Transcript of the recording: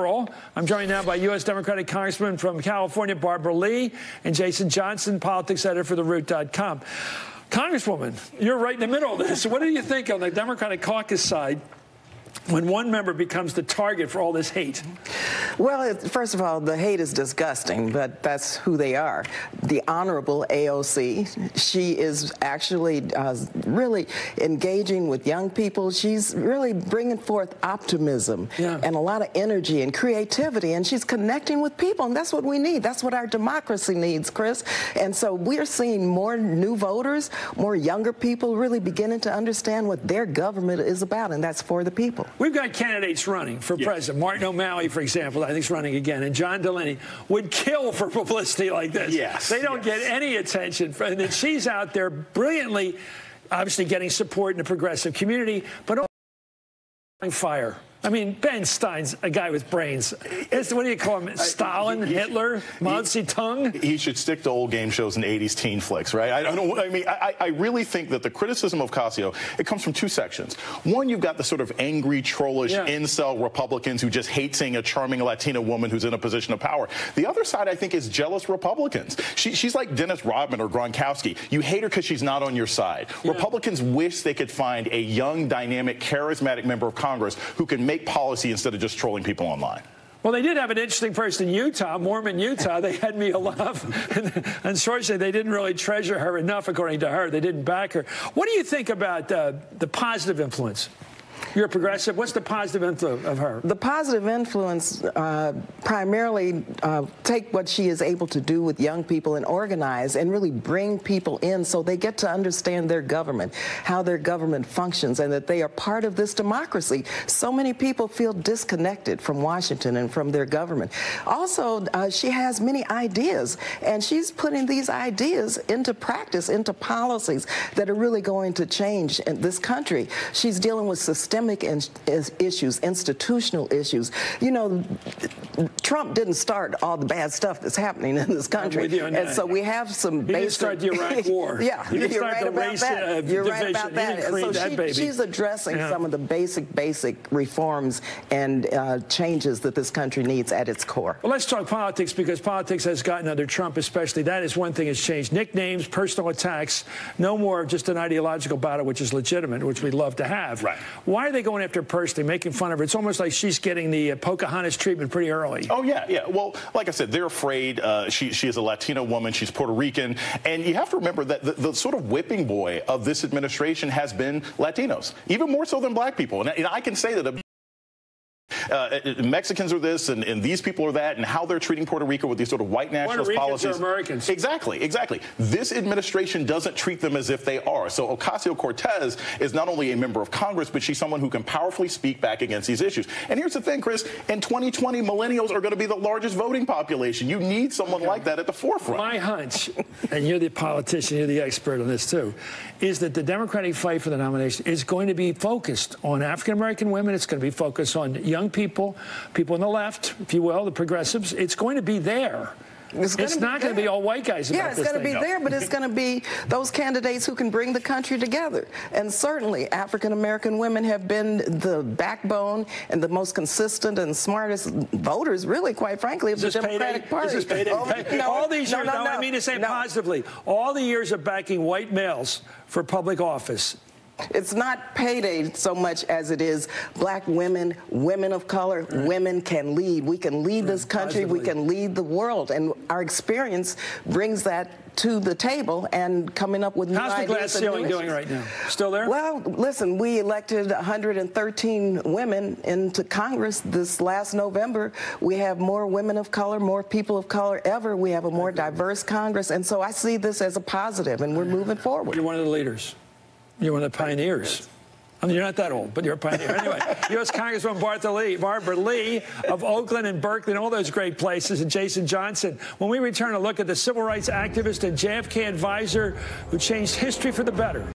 viral. I'm joined now by U.S. Democratic Congressman from California, Barbara Lee, and Jason Johnson, politics editor for TheRoot.com. Congresswoman, you're right in the middle of this. What do you think on the Democratic caucus side when one member becomes the target for all this hate? Well, first of all, the hate is disgusting, but that's who they are. The Honorable AOC, she is actually really engaging with young people. She's really bringing forth optimism and a lot of energy and creativity, and she's connecting with people, and that's what we need. That's what our democracy needs, Chris. And so we're seeing more new voters, more younger people really beginning to understand what their government is about, and that's for the people. We've got candidates running for president. Martin O'Malley, for example, I think is running again. And John Delaney would kill for publicity like this. Yes. They don't get any attention. And then she's out there brilliantly, obviously getting support in the progressive community, but also fire. I mean, Ben Stein's a guy with brains. What do you call him? Stalin, Hitler, Mao Zedong? He should stick to old game shows and 80s teen flicks, right? I don't know. I mean, I really think that the criticism of Ocasio, it comes from two sections. One, you've got the sort of angry, trollish, incel Republicans who just hate seeing a charming Latina woman who's in a position of power. The other side, I think, is jealous Republicans. She's like Dennis Rodman or Gronkowski. You hate her because she's not on your side. Republicans wish they could find a young, dynamic, charismatic member of Congress who can make policy instead of just trolling people online. Well, they did have an interesting person in Utah, Mormon Utah. They had Mia Love. Unfortunately, they didn't really treasure her enough, according to her. They didn't back her. What do you think about the positive influence? You're a progressive. What's the positive influence of her? The positive influence primarily take what she is able to do with young people and organize and really bring people in so they get to understand their government, how their government functions, and that they are part of this democracy. So many people feel disconnected from Washington and from their government. Also, she has many ideas, and she's putting these ideas into practice, into policies that are really going to change in this country. She's dealing with systemic issues, institutional issues. You know, Trump didn't start all the bad stuff that's happening in this country. And so we have some basic... He didn't start the Iraq War. You're right about that. You're right about that. So she's addressing some of the basic reforms and changes that this country needs at its core. Well, let's talk politics, because politics has gotten under Trump especially. That is one thing that's changed. Nicknames, personal attacks, no more just an ideological battle, which is legitimate, which we'd love to have. Right. Why are they going after her personally, making fun of her? It's almost like she's getting the Pocahontas treatment pretty early. Oh, yeah. Well, like I said, they're afraid. She is a Latino woman. She's Puerto Rican. And you have to remember that the sort of whipping boy of this administration has been Latinos, even more so than black people. And I can say that Mexicans are this, and these people are that, and how they're treating Puerto Rico with these sort of white nationalist policies. Are Americans. Exactly. This administration doesn't treat them as if they are. So Ocasio-Cortez is not only a member of Congress, but she's someone who can powerfully speak back against these issues. And here's the thing, Chris, in 2020, millennials are going to be the largest voting population. You need someone like that at the forefront. My hunch, and you're the politician, you're the expert on this too, is that the Democratic fight for the nomination is going to be focused on African-American women. It's going to be focused on young people on the left, if you will, the progressives. It's going to be there. It's not going to be all white guys about this thing. Yeah, it's going to be there, but it's going to be those candidates who can bring the country together. And certainly, African-American women have been the backbone and the most consistent and smartest voters, really, quite frankly, of the Democratic Party. Is this all these years, I mean to say positively, all the years of backing white males for public office. It's not payday so much as it is black women, women of color, women can lead. We can lead this country. We can lead the world. And our experience brings that to the table and coming up with new ideas. How's the glass ceiling doing right now? Still there? Well, listen, we elected 113 women into Congress this last November. We have more women of color, more people of color ever. We have a more diverse Congress. And so I see this as a positive, and we're moving forward. You're one of the leaders. You're one of the pioneers. I mean, you're not that old, but you're a pioneer. Anyway, U.S. Congresswoman Barbara Lee of Oakland and Berkeley and all those great places, and Jason Johnson. When we return, a look at the civil rights activist and JFK advisor who changed history for the better.